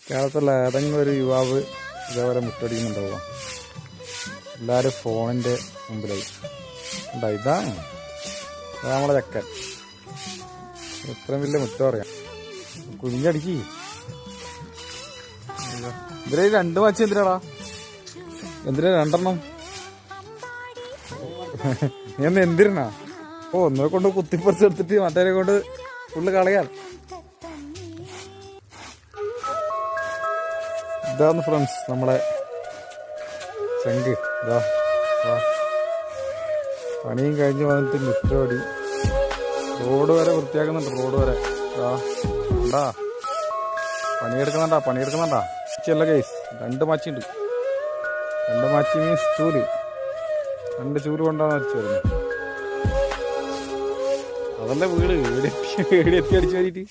കേരളത്തിലുള്ള ഏതെങ്കിലും ഒരു യുവാവ് ഇതേപോലെ മുറ്റടിക്കുന്നുണ്ടാവുക. എല്ലാവരും ഫോണിൻ്റെ മുമ്പിലായി ഉണ്ടാ. ഇതാണ് നമ്മളെ ചക്കൻ. എത്രയും വലിയ മുറ്റം അറിയാം. കുഞ്ഞടിക്ക് എന്തിനാ 2 മാച്ച്? എന്തിനാടാ എന്തിനാ 2 നീ ഒന്ന് എന്തിനാ? ഒന്നിനെ കൊണ്ട് കുത്തിപ്പറിച്ച് എടുത്തിട്ട് മറ്റേ കൊണ്ട് ഫുള്ള് കളയാൻ. ഇതാണ് ഫ്രണ്ട്സ് നമ്മളെ ചെങ്ക്. ഇതാ പണിയും കഴിഞ്ഞ് വന്നിട്ട് മുറ്റോടി റോഡ് വരെ വൃത്തിയാക്കുന്നുണ്ട്. റോഡ് വരെ ഉണ്ടാ പണിയെടുക്കുന്നുണ്ടാ. അല്ല ഗൈസ്, 2 മാച്ചിണ്ട്. 2 മാച്ചി മീൻസ് ചൂല്. 2 ചൂല് കൊണ്ടാണ് അടിച്ചു വരുന്നത്. അതല്ലേ വീട് എത്തി അടിച്ചു വേണ്ടിയിട്ട്.